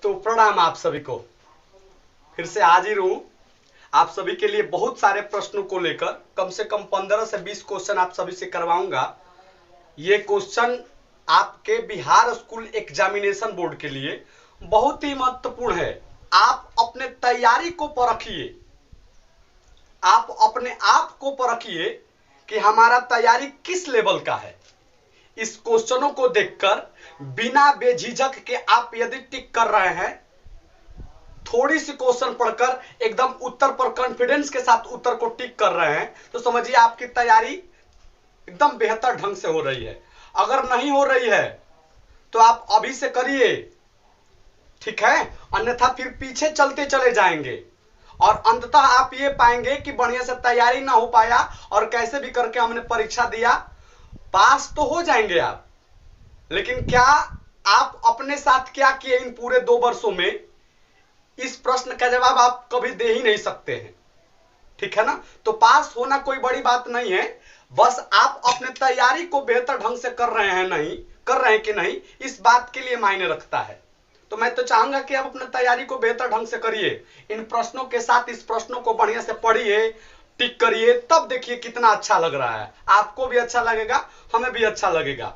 तो प्रणाम आप सभी को, फिर से हाजिर हूं आप सभी के लिए बहुत सारे प्रश्नों को लेकर। कम से कम 15 से 20 क्वेश्चन आप सभी से करवाऊंगा। ये क्वेश्चन आपके बिहार स्कूल एग्जामिनेशन बोर्ड के लिए बहुत ही महत्वपूर्ण है। आप अपने तैयारी को परखिए, आप अपने आप को परखिए कि हमारा तैयारी किस लेवल का है। इस क्वेश्चनों को देखकर बिना बेझिझक के आप यदि टिक कर रहे हैं, थोड़ी सी क्वेश्चन पढ़कर एकदम उत्तर पर कॉन्फिडेंस के साथ उत्तर को टिक कर रहे हैं, तो समझिए आपकी तैयारी एकदम बेहतर ढंग से हो रही है। अगर नहीं हो रही है तो आप अभी से करिए, ठीक है, अन्यथा फिर पीछे चलते चले जाएंगे और अंततः आप ये पाएंगे कि बढ़िया से तैयारी ना हो पाया और कैसे भी करके हमने परीक्षा दिया, पास तो हो जाएंगे आप, लेकिन क्या आप अपने साथ क्या किए इन पूरे 2 वर्षों में, इस प्रश्न का जवाब आप कभी दे ही नहीं सकते हैं, ठीक है ना। तो पास होना कोई बड़ी बात नहीं है, बस आप अपने तैयारी को बेहतर ढंग से कर रहे हैं कि नहीं, इस बात के लिए मायने रखता है। तो मैं तो चाहूंगा कि आप अपने तैयारी को बेहतर ढंग से करिए, इन प्रश्नों के साथ इस प्रश्नों को बढ़िया से पढ़िए, टिक करिए, तब देखिए कितना अच्छा लग रहा है। आपको भी अच्छा लगेगा, हमें भी अच्छा लगेगा।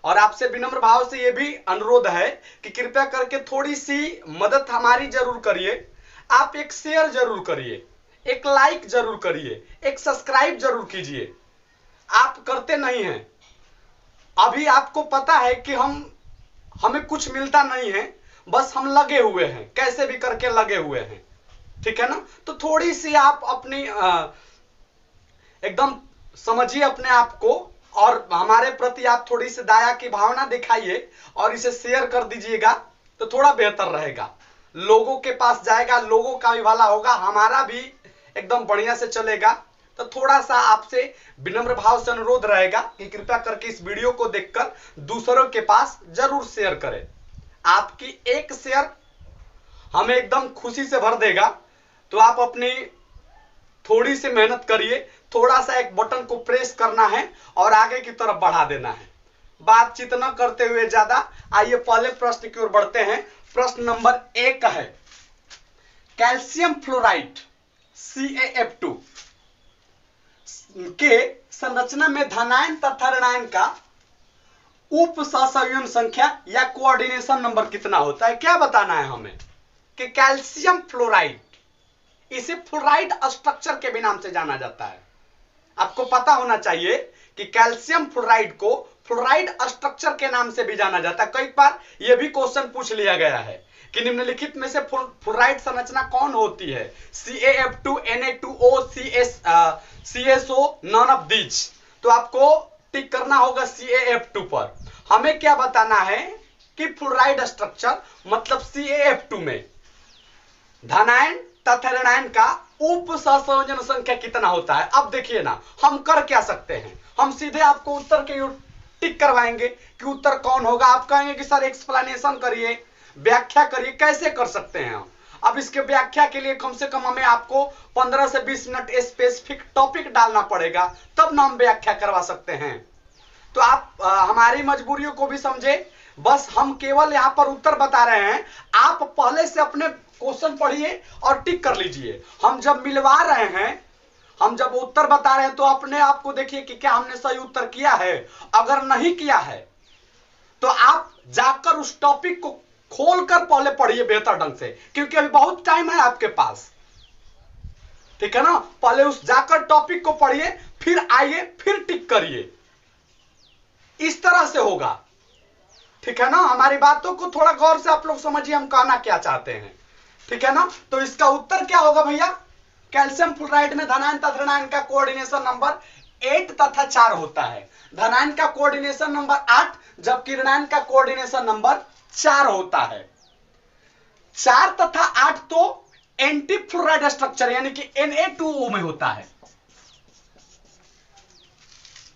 और आपसे विनम्र भाव से यह भी अनुरोध है कि कृपया करके थोड़ी सी मदद हमारी जरूर करिए। आप एक शेयर जरूर करिए, एक लाइक जरूर करिए, एक सब्सक्राइब जरूर कीजिए। आप करते नहीं हैं। अभी आपको पता है कि हमें कुछ मिलता नहीं है, बस हम लगे हुए हैं, कैसे भी करके लगे हुए हैं, ठीक है ना। तो थोड़ी सी आप अपनी एकदम समझिए अपने आप को और हमारे प्रति आप थोड़ी सी दया की भावना दिखाइए और इसे शेयर कर दीजिएगा, तो थोड़ा बेहतर रहेगा, लोगों के पास जाएगा, लोगों का भी भला होगा, हमारा भी एकदम बढ़िया से चलेगा। तो थोड़ा सा आपसे विनम्र भाव से अनुरोध रहेगा कि कृपया करके इस वीडियो को देखकर दूसरों के पास जरूर शेयर करें। आपकी एक शेयर हमें एकदम खुशी से भर देगा। तो आप अपनी थोड़ी सी मेहनत करिए, थोड़ा सा एक बटन को प्रेस करना है और आगे की तरफ बढ़ा देना है। बातचीत न करते हुए ज्यादा, आइए पहले प्रश्न की ओर बढ़ते हैं। प्रश्न नंबर 1 है, कैल्शियम फ्लोराइड CaF2 के संरचना में धनायन तथा ऋणायन का उप सहसंयोजन संख्या या कोऑर्डिनेशन नंबर कितना होता है। क्या बताना है हमें कि कैल्शियम फ्लोराइड, इसे फ्लोराइड स्ट्रक्चर के भी नाम से जाना जाता है। आपको पता होना चाहिए कि कैल्शियम फ्लोराइड को फ्लोराइड स्ट्रक्चर के नाम से भी जाना जाता है। कई बार यह भी क्वेश्चन पूछ लिया गया है कि निम्नलिखित में से फ्लोराइड संरचना कौन होती है, CaF2, Na2O, CSO, none of these. तो आपको टिक करना होगा CaF2 पर। हमें क्या बताना है कि फ्लोराइड स्ट्रक्चर मतलब CaF2 में धनायन तथा ऋणायन का उप सहसंयोजन संख्या कितना होता है। अब देखिए ना, हम कर क्या सकते हैं, हम सीधे आपको उत्तर के टिक करवाएंगे कि उत्तर कौन होगा। आप कहेंगे कि सर एक्सप्लेनेशन करिए, व्याख्या करिए, कैसे कर सकते हैं हम। अब इसके व्याख्या के लिए कम से कम हमें आपको 15 से 20 मिनट स्पेसिफिक टॉपिक डालना पड़ेगा, तब ना हम व्याख्या करवा सकते हैं। तो आप हमारी मजबूरियों को भी समझे, बस हम केवल यहां पर उत्तर बता रहे हैं। आप पहले से अपने क्वेश्चन पढ़िए और टिक कर लीजिए। हम जब मिलवा रहे हैं, हम जब उत्तर बता रहे हैं, तो अपने आप को देखिए कि क्या हमने सही उत्तर किया है। अगर नहीं किया है तो आप जाकर उस टॉपिक को खोलकर पहले पढ़िए बेहतर ढंग से, क्योंकि अभी बहुत टाइम है आपके पास, ठीक है ना। पहले उस जाकर टॉपिक को पढ़िए, फिर आइए, फिर टिक करिए। इस तरह से होगा, ठीक है ना। हमारी बातों को थोड़ा गौर से आप लोग समझिए, हम कहना क्या चाहते हैं, ठीक है ना। तो इसका उत्तर क्या होगा भैया, कैल्शियम फ्लोराइड में धनायन तथा ऋणायन का कोऑर्डिनेशन नंबर 8 तथा 4 होता है। धनायन का कोऑर्डिनेशन नंबर 8 जबकि ऋणायन का कोऑर्डिनेशन नंबर 4 होता है। 4 तथा 8 तो एंटी फ्लोराइड स्ट्रक्चर यानी कि Na2O में होता है,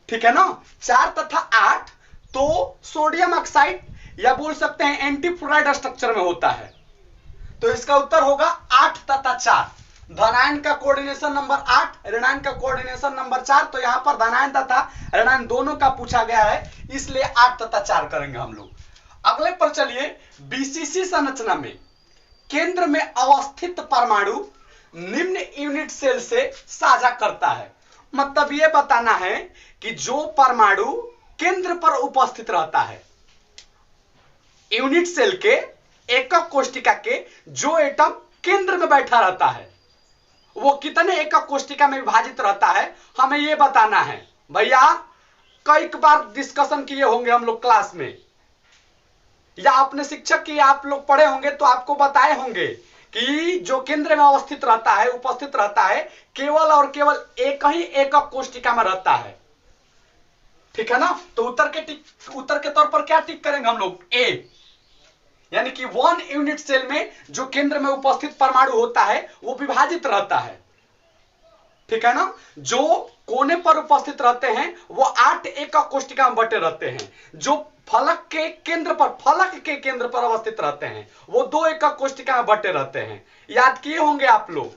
ठीक है ना। 4 तथा 8 तो सोडियम ऑक्साइड या बोल सकते हैं एंटी फ्लोराइड स्ट्रक्चर में होता है। तो इसका उत्तर होगा 8 तथा 4। धनायन का कोऑर्डिनेशन नंबर 8, ऋणायन का कोऑर्डिनेशन नंबर 4। तो यहां पर धनायन तथा ऋणायन दोनों का पूछा गया है, इसलिए 8 तथा 4 करेंगे हम लोग। अगले पर चलिए, बीसीसी संरचना में केंद्र में अवस्थित परमाणु निम्न यूनिट सेल से साझा करता है। मतलब यह बताना है कि जो परमाणु केंद्र पर उपस्थित रहता है, यूनिट सेल के एकक कोशिका के जो एटम केंद्र में बैठा रहता है वो कितने एकक कोशिका में विभाजित रहता है, हमें यह बताना है। भैया कई बार डिस्कशन किए होंगे हम लोग क्लास में, या अपने शिक्षक की आप लोग पढ़े होंगे तो आपको बताए होंगे कि जो केंद्र में अवस्थित रहता है, उपस्थित रहता है, केवल और केवल एक ही एकक कोशिका में रहता है। ठीक है ना। तो उत्तर के तौर पर क्या टिक करेंगे हम लोग? ए, यानी कि 1 यूनिट सेल में जो केंद्र में उपस्थित परमाणु होता है वो विभाजित रहता है। ठीक है ना। जो कोने पर उपस्थित रहते हैं वो 8 एकक कोशिका में बटे रहते हैं। जो फलक के केंद्र पर अवस्थित रहते हैं वो 2 एकक कोशिका में बटे रहते हैं। याद किए होंगे आप लोग।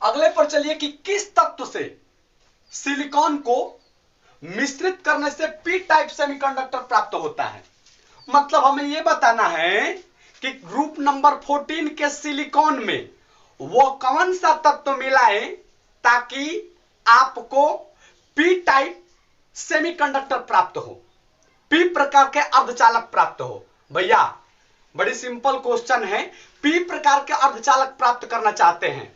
अगले पर चलिए कि किस तत्व से सिलिकॉन को मिश्रित करने से पी टाइप सेमीकंडक्टर प्राप्त होता है। मतलब हमें यह बताना है कि ग्रुप नंबर 14 के सिलिकॉन में वो कौन सा तत्व मिलाए ताकि आपको पी टाइप सेमीकंडक्टर प्राप्त हो, पी प्रकार के अर्धचालक प्राप्त हो। भैया बड़ी सिंपल क्वेश्चन है। पी प्रकार के अर्धचालक प्राप्त करना चाहते हैं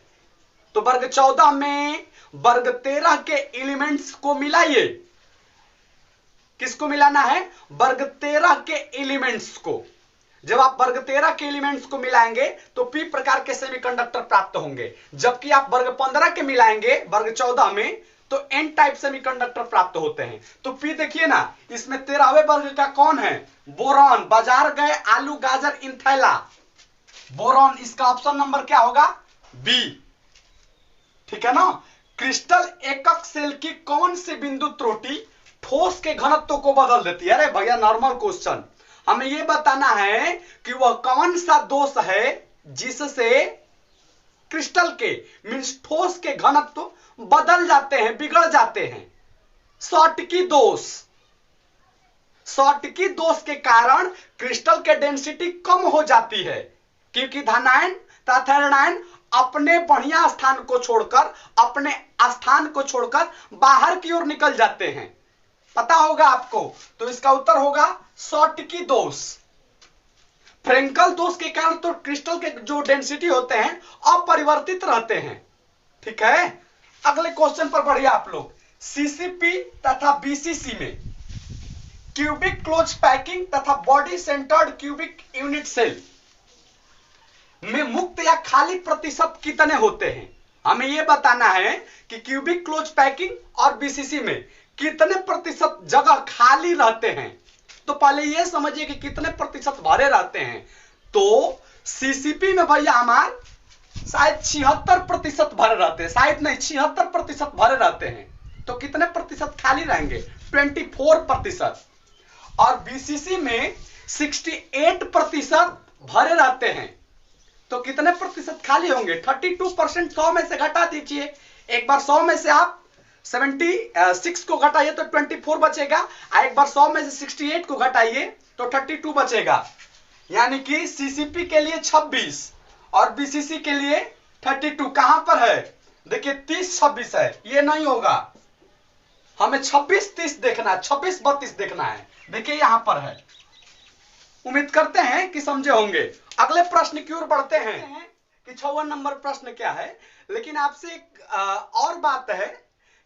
तो वर्ग 14 में वर्ग 13 के एलिमेंट्स को मिलाइए। किसको मिलाना है? वर्ग 13 के एलिमेंट्स को। जब आप वर्ग 13 के एलिमेंट्स को मिलाएंगे तो पी प्रकार के सेमीकंडक्टर प्राप्त होंगे। जबकि आप वर्ग 15 के मिलाएंगे वर्ग 14 में तो एन टाइप सेमीकंडक्टर प्राप्त होते हैं। तो पी देखिए ना, इसमें 13वें वर्ग का कौन है? बोरॉन। बाजार गए आलू गाजर इन थैला, बोरॉन। इसका ऑप्शन नंबर क्या होगा? बी। ठीक है ना। क्रिस्टल एकक सेल की कौन सी बिंदु त्रुटि ठोस के घनत्व को बदल देती है? अरे भैया नॉर्मल क्वेश्चन। हमें यह बताना है कि वह कौन सा दोष है जिससे क्रिस्टल के मींस ठोस के घनत्व बदल जाते हैं, बिगड़ जाते हैं। शॉटकी दोष। शॉटकी दोष के कारण क्रिस्टल के डेंसिटी कम हो जाती है क्योंकि धनायन तथा ऋणायन अपने बढ़िया स्थान को छोड़कर बाहर की ओर निकल जाते हैं। पता होगा आपको। तो इसका उत्तर होगा शॉटकी दोष। फ्रेंकल दोष के कारण तो क्रिस्टल के जो डेंसिटी होते हैं अपरिवर्तित रहते हैं। ठीक है। अगले क्वेश्चन पर बढ़िए आप लोग। सीसीपी तथा बीसीसी में क्यूबिक क्लोज पैकिंग तथा body centred cubic unit cell में मुक्त या खाली प्रतिशत कितने होते हैं? हमें यह बताना है कि क्यूबिक क्लोज पैकिंग और बीसीसी में कितने प्रतिशत जगह खाली रहते हैं। तो पहले यह समझिए कि कितने प्रतिशत भरे रहते हैं। तो सीसीपी में भैया हमारे शायद 76% भरे रहते हैं, शायद नहीं 76% भरे रहते हैं। तो कितने प्रतिशत खाली रहेंगे? 24%। और बीसीसी में 68% भरे रहते हैं। तो कितने प्रतिशत खाली होंगे? 32%। 100 में से घटा दीजिए। एक बार 100 में से आप 76 को घटाइए तो 24 बचेगा। एक बार 100 में से 68 को घटाइए तो 32 बचेगा। यानी कि सीसीपी के लिए 26 और बीसीसी के लिए 32। कहां पर है? देखिए 30-26 है, ये नहीं होगा। हमें 26-30 देखना है, 26-32 देखना है। देखिए यहां पर है। उम्मीद करते हैं कि समझे होंगे। अगले प्रश्न की ओर बढ़ते हैं कि 56 नंबर प्रश्न क्या है। लेकिन आपसे एक और बात है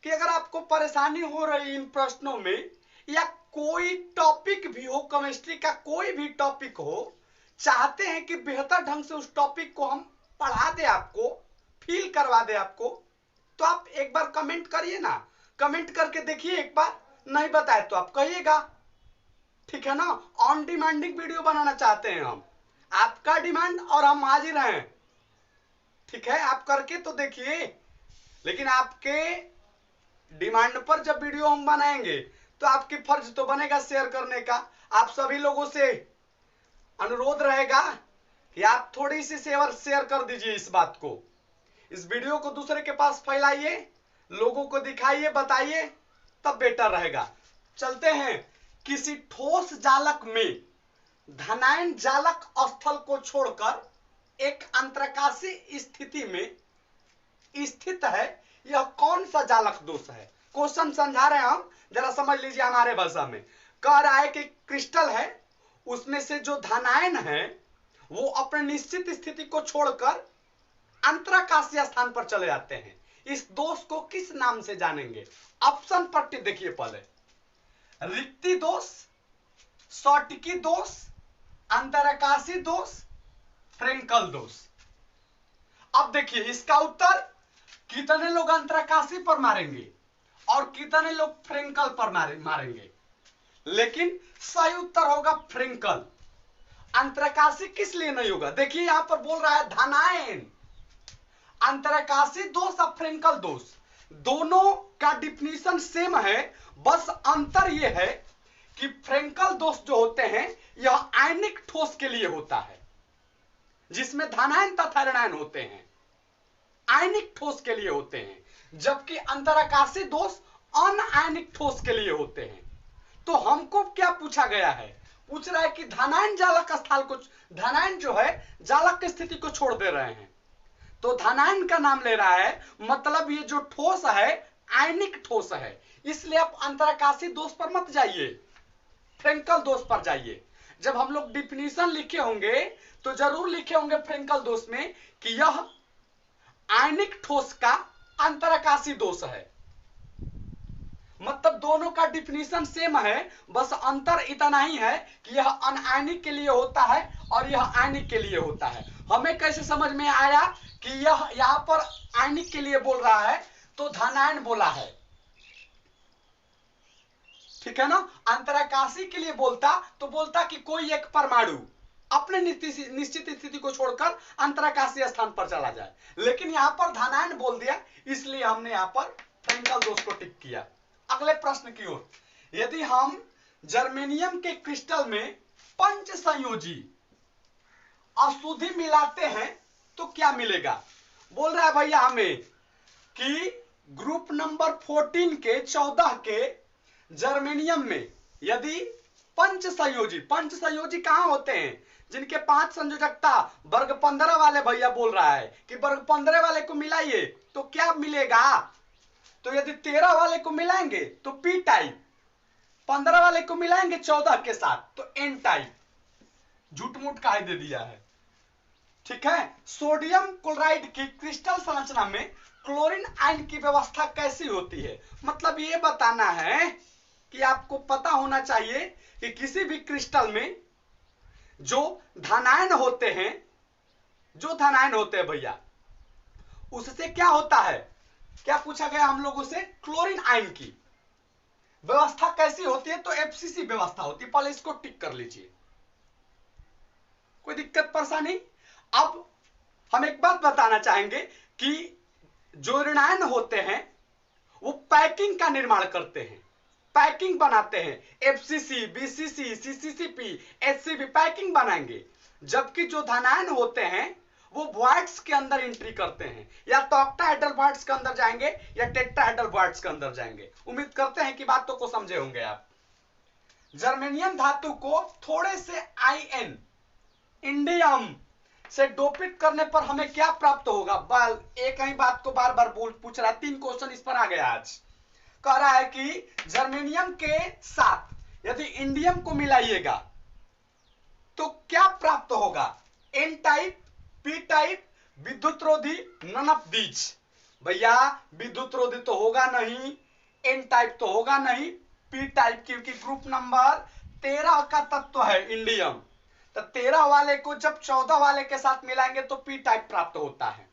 कि अगर आपको परेशानी हो रही इन प्रश्नों में या कोई टॉपिक भी हो, केमिस्ट्री का कोई भी टॉपिक हो, चाहते हैं कि बेहतर ढंग से उस टॉपिक को हम पढ़ा दे, आपको फील करवा दे आपको, तो आप एक बार कमेंट करिए ना। कमेंट करके देखिए एक बार। नहीं बताए तो आप कहिएगा। ठीक है ना। ऑन डिमांडिंग वीडियो बनाना चाहते हैं हम। आपका डिमांड और हम हाजिर हैं। ठीक है। आप करके तो देखिए। लेकिन आपके डिमांड पर जब वीडियो हम बनाएंगे तो आपकी फर्ज तो बनेगा शेयर करने का। आप सभी लोगों से अनुरोध रहेगा कि आप थोड़ी सी शेयर कर दीजिए इस बात को। इस वीडियो को दूसरे के पास फैलाइए, लोगों को दिखाइए, बताइए, तब बेटर रहेगा। चलते हैं। किसी ठोस जालक में धनायन जालक स्थल को छोड़कर एक अंतरकाशीय स्थिति में स्थित है, यह कौन सा जालक दोष है? क्वेश्चन समझा रहे हैं हम, जरा समझ लीजिए हमारे भाषा में। कह रहा है कि क्रिस्टल है, उसमें से जो धनायन है वो अपने निश्चित स्थिति को छोड़कर अंतराकाशीय स्थान पर चले जाते हैं। इस दोष को किस नाम से जानेंगे? ऑप्शन पट्टी देखिए पहले, रिक्ति दोष, सॉटिकी दोष, अंतराकाशीय दोष, फ्रेंकल दोष। अब देखिए इसका उत्तर कितने लोग अंतराकाशीय पर मारेंगे और कितने लोग फ्रेंकल पर मारेंगे, लेकिन सही उत्तर होगा फ्रेंकल। अंतराकाशीय किस लिए नहीं होगा? देखिए यहां पर बोल रहा है धनायन, अंतराकाशीय दोष और फ्रेंकल दोष दोनों का डिफिनीशन सेम है, बस अंतर यह है कि फ्रेंकल दोष जो होते हैं यह आयनिक ठोस के लिए होता है, जिसमें धनायन तथा ऋणायन होते हैं, आयनिक ठोस के लिए होते हैं, जबकि अंतराकाशीय दोष अनआयनिक ठोस के लिए होते हैं। तो हमको क्या पूछा गया है? पूछ रहा है कि धनायन जालक स्थल को, धनायन जो है जालक की स्थिति को छोड़ दे रहे हैं, तो धनायन का नाम ले रहा है, मतलब ये जो ठोस है आयनिक ठोस है, इसलिए आप अंतराकाशीय दोष पर मत जाइए, फ्रेंकल दोष पर जाइए। जब हम लोग डिफिनीशन लिखे होंगे तो जरूर लिखे होंगे फ्रेंकल दोष में कि यह आयनिक ठोस का अंतराकाशीय दोष है, मतलब दोनों का डिफिनीशन सेम है, बस अंतर इतना ही है कि यह अनआयनिक के लिए होता है और यह आयनिक के लिए होता है। हमें कैसे समझ में आया कि यह यहां पर आयनिक के लिए बोल रहा है तो धनायन बोला है, ठीक है ना? अंतराकाशीय के लिए बोलता तो बोलता कि कोई एक परमाणु अपने निश्चित स्थिति को छोड़कर अंतराकाशीय स्थान पर चला जाए, लेकिन यहां पर धनायन बोल दिया, इसलिए हमने यहां पर फ्रेंकल दोष को टिक किया। अगले प्रश्न की ओर, यदि हम जर्मेनियम के क्रिस्टल में पंच संयोजी अशुद्धि मिलाते हैं तो क्या मिलेगा? बोल रहा है भैया हमें कि ग्रुप नंबर 14 के 14 के जर्मेनियम में यदि पंच संयोजी कहां होते हैं? जिनके 5 संयोजकता, वर्ग 15 वाले भैया बोल रहा है कि वर्ग 15 वाले को मिलाइए तो क्या मिलेगा? तो यदि 13 वाले को मिलाएंगे तो पी टाइप, 15 वाले को मिलाएंगे 14 के साथ तो एन टाइप। झूठ मूठ काहे दे दिया है, ठीक है? सोडियम क्लोराइड की क्रिस्टल संरचना में क्लोरीन आयन की व्यवस्था कैसी होती है? मतलब ये बताना है कि आपको पता होना चाहिए कि किसी भी क्रिस्टल में जो धनायन होते हैं भैया, उससे क्या होता है? क्या पूछा गया हम लोगों से? क्लोरीन आयन की व्यवस्था कैसी होती है? तो एफसीसी व्यवस्था होती है। पहले इसको टिक कर लीजिए, कोई दिक्कत परेशानी? अब हम एक बात बताना चाहेंगे कि जो ऋणायन होते हैं वो पैकिंग का निर्माण करते हैं, पैकिंग बनाते हैं, एफसीसी, बीसीसी, सीसीसीपी, एचसीबी पैकिंग बनाएंगे, जबकि जो धनायन होते हैं वो वॉइड्स के अंदर एंट्री करते हैं, या तो ऑक्टाहेड्रल वॉइड्स के अंदर जाएंगे या टेट्राहेड्रल वॉइड्स के अंदर जाएंगे। उम्मीद करते हैं कि बातों को समझे होंगे आप। जर्मेनियम धातु को थोड़े से आईएन इंडियम से डोपित करने पर हमें क्या प्राप्त होगा? एक ही बात को बार बार पूछ रहा है, 3 क्वेश्चन इस पर आ गया आज। कह रहा है कि जर्मेनियम के साथ यदि इंडियम को मिलाइएगा तो क्या प्राप्त होगा? एन टाइप, पी टाइप, विद्युतरोधी, नन ऑफ दीज। भैया विद्युतरोधी तो होगा नहीं, एन टाइप तो होगा नहीं, पी टाइप, क्योंकि ग्रुप नंबर 13 का तत्व है इंडियम, तो 13 वाले को जब 14 वाले के साथ मिलाएंगे तो पी टाइप प्राप्त होता है।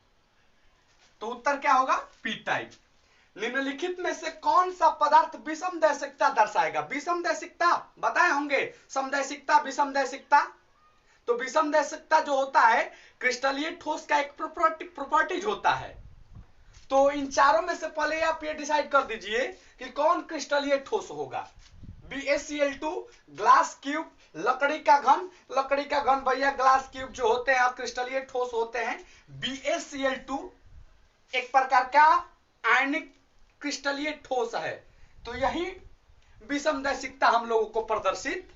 तो उत्तर क्या होगा? P type. निम्नलिखित में से कौन सा पदार्थ विषमदैशिकता दर्शाएगा? विषमदैशिकता बताए होंगे, समदैशिकता, विषमदैशिकता। तो विषमदैशिकता जो होता है क्रिस्टलीय ठोस का एक प्रॉपर्टीज होता है। तो इन चारों में से पहले आप ये डिसाइड कर दीजिए कि कौन क्रिस्टलीय ठोस होगा। BaCl2, ग्लास क्यूब, लकड़ी का घन भैया ग्लास क्यूब जो होते हैं क्रिस्टलीय ठोस होते हैं। BaCl2 एक प्रकार का आयनिक क्रिस्टलीय ठोस है, तो यही विषमदैशिकता हम लोगों को प्रदर्शित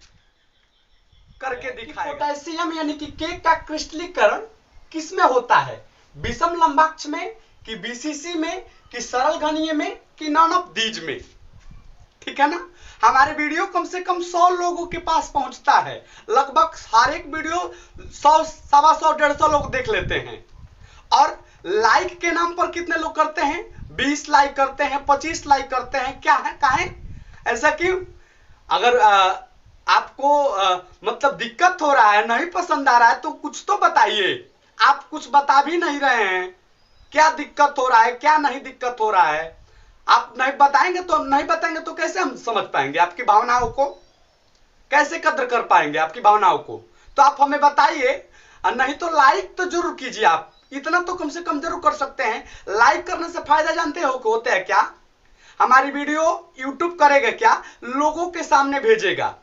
करके दिखाएगा। पोटेशियम यानी कि के का क्रिस्टलीकरण किसमें होता है? विषम लंबाक्ष में, कि बीसीसी में, कि सरल घनीय में, कि नॉन ऑफ दीज में? ठीक है ना। हमारे वीडियो कम से कम 100 लोगों के पास पहुंचता है। लगभग हर एक वीडियो 100, 125, 150 लोग देख लेते हैं। और लाइक के नाम पर कितने लोग करते हैं? 20 लाइक करते हैं, 25 लाइक करते हैं। क्या है, काहे ऐसा क्यों? अगर आपको मतलब दिक्कत हो रहा है, नहीं पसंद आ रहा है, तो कुछ तो बताइए। आप कुछ बता भी नहीं रहे हैं। क्या दिक्कत हो रहा है, क्या नहीं दिक्कत हो रहा है? आप नहीं बताएंगे तो कैसे हम समझ पाएंगे आपकी भावनाओं को? कैसे कद्र कर पाएंगे आपकी भावनाओं को? तो आप हमें बताइए। नहीं तो लाइक तो जरूर कीजिए। आप इतना तो कम से कम जरूर कर सकते हैं। लाइक करने से फायदा जानते हो कि होता है क्या? हमारी वीडियो यूट्यूब करेगा क्या? लोगों के सामने भेजेगा।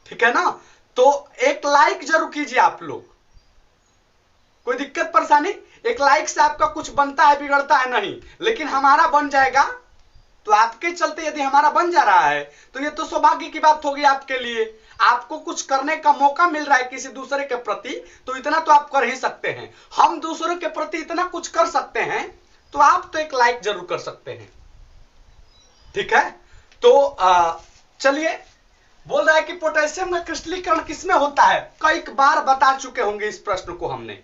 ठीक है ना। तो एक लाइक जरूर कीजिए आप लोग। कोई दिक्कत परेशानी? एक लाइक से आपका कुछ बनता है, बिगड़ता है नहीं, लेकिन हमारा बन जाएगा। तो आपके चलते यदि हमारा बन जा रहा है तो ये तो सौभाग्य की बात होगी आपके लिए। आपको कुछ करने का मौका मिल रहा है किसी दूसरे के प्रति, तो इतना तो आप कर ही सकते हैं। हम दूसरों के प्रति इतना कुछ कर सकते हैं, तो आप तो एक लाइक जरूर कर सकते हैं। ठीक है। तो चलिए, बोल रहा है कि पोटेशियम का क्रिस्टलीकरण किसमें होता है? कई बार बता चुके होंगे इस प्रश्न को हमने,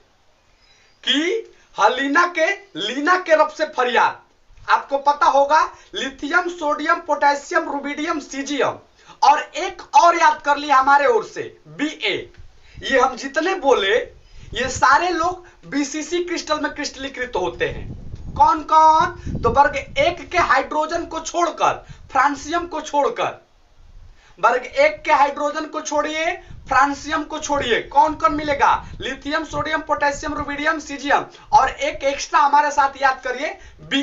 कि लीना के रब से फरियाद। आपको पता होगा, lithium, sodium, potassium, rubidium, caesium, और एक और याद कर लिया हमारे ओर से, Ba। ये हम जितने बोले ये सारे लोग बीसीसी क्रिस्टल में क्रिस्टलीकृत होते हैं। कौन कौन? तो वर्ग 1 के हाइड्रोजन को छोड़कर, फ्रांसियम को छोड़कर, वर्ग 1 के हाइड्रोजन को छोड़िए, फ्रांसियम को छोड़िए, कौन कौन मिलेगा? Lithium, sodium, potassium, rubidium, caesium, और एक एक्स्ट्रा हमारे साथ याद करिए, Ba।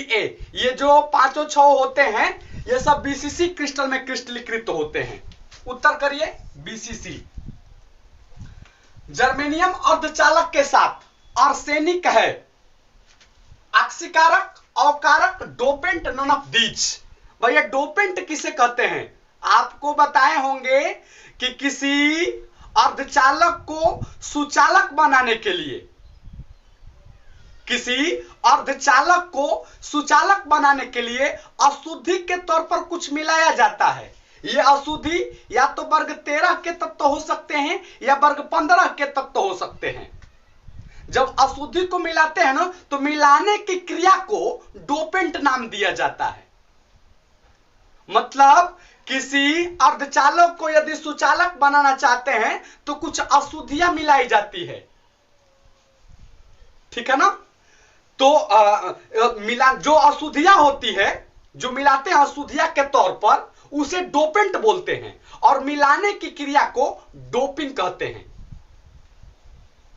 ये जो 5 6 होते हैं, ये सब बीसीसी क्रिस्टल में क्रिस्टलीकृत होते हैं। उत्तर करिए बीसीसी। जर्मेनियम अर्धचालक के साथ आर्सेनिक है ऑक्सीकारक, अवकारक, डोपेंट, नॉन ऑफ दीज। भैया डोपेंट किसे कहते हैं? आपको बताए होंगे कि किसी अर्धचालक को सुचालक बनाने के लिए, किसी अर्धचालक को सुचालक बनाने के लिए अशुद्धि के तौर पर कुछ मिलाया जाता है। यह अशुद्धि या तो वर्ग 13 के तत्व हो सकते हैं या वर्ग 15 के तत्व हो सकते हैं। जब अशुद्धि को मिलाते हैं ना, तो मिलाने की क्रिया को डोपेंट नाम दिया जाता है। मतलब किसी अर्धचालक को यदि सुचालक बनाना चाहते हैं तो कुछ अशुद्धियां मिलाई जाती है। ठीक है ना। तो जो अशुद्धियां होती है, जो मिलाते हैं अशुद्धियां के तौर पर, उसे डोपेंट बोलते हैं, और मिलाने की क्रिया को डोपिंग कहते हैं।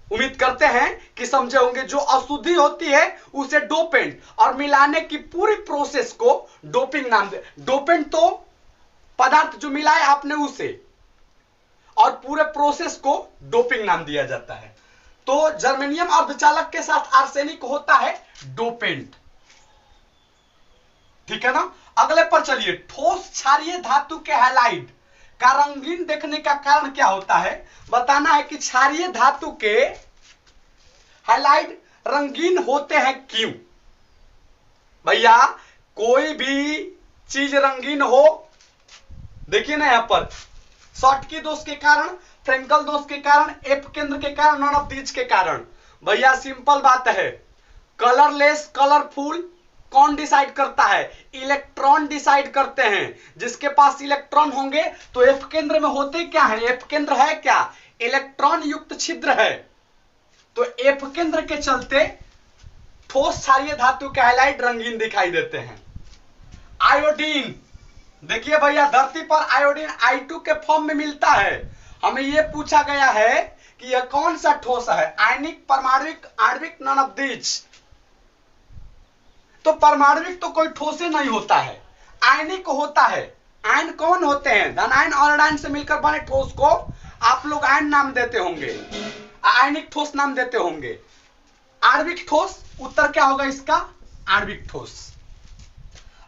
उम्मीद करते हैं कि समझे होंगे। जो अशुद्धि होती है उसे डोपेंट, और मिलाने की पूरी प्रोसेस को डोपिंग नाम दे। डोपेंट तो पदार्थ जो मिलाए आपने उसे, और पूरे प्रोसेस को डोपिंग नाम दिया जाता है। तो जर्मेनियम अर्धचालक के साथ आर्सेनिक होता है डोपेंट। ठीक है ना। अगले पर चलिए। ठोस क्षारीय धातु के हैलाइड का रंगीन देखने का कारण क्या होता है? बताना है कि क्षारीय धातु के हैलाइड रंगीन होते हैं क्यों? भैया कोई भी चीज रंगीन हो, देखिए ना, यहां पर शॉर्टकी दोष के कारण, फ्रेंकल दोष के कारण, एफ केंद्र के कारण, नॉन ऑफ दीज के कारण। भैया सिंपल बात है। कलरलेस, कलरफुल कौन डिसाइड करता है? इलेक्ट्रॉन डिसाइड करते हैं। जिसके पास इलेक्ट्रॉन होंगे तो एफ केंद्र में होते क्या है? एफ केंद्र है क्या? इलेक्ट्रॉन युक्त छिद्र है। तो एफ केंद्र के चलते ठोस क्षारीय धातु के हैलाइड रंगीन दिखाई देते हैं। आयोडीन, देखिए भैया धरती पर आयोडीन I2 के फॉर्म में मिलता है। हमें यह पूछा गया है कि यह कौन सा ठोस है? आयनिक, परमाणुविक, आणविक, नॉन ऑफ दीज। तो परमाणुविक तो कोई ठोस ही नहीं होता है, आयनिक होता है। आयन कौन होते हैं? धनायन और ऋणायन से मिलकर बने ठोस को आप लोग आयन नाम देते होंगे, आयनिक ठोस नाम देते होंगे। आणविक ठोस, उत्तर क्या होगा इसका? आणविक ठोस।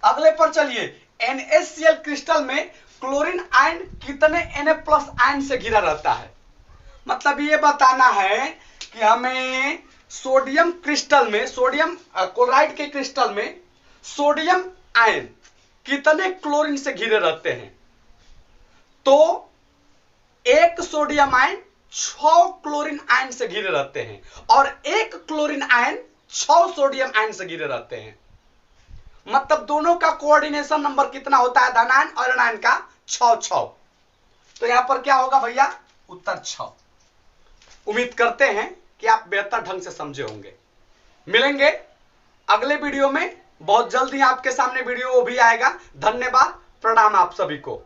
अगले पर चलिए। NaCl क्रिस्टल में क्लोरीन आयन कितने Na+ आयन से घिरा रहता है। मतलब ये बताना है कि हमें सोडियम क्रिस्टल में, सोडियम क्लोराइड के क्रिस्टल में सोडियम आयन कितने क्लोरीन से घिरे रहते हैं। तो एक सोडियम आयन 6 क्लोरीन आयन से घिरे रहते हैं और एक क्लोरीन आयन 6 सोडियम आयन से घिरे रहते हैं। मतलब दोनों का कोऑर्डिनेशन नंबर कितना होता है, धनायन और ऋणायन का 6-6। तो यहां पर क्या होगा भैया, उत्तर 6। उम्मीद करते हैं कि आप बेहतर ढंग से समझे होंगे। मिलेंगे अगले वीडियो में, बहुत जल्द ही आपके सामने वीडियो भी आएगा। धन्यवाद, प्रणाम आप सभी को।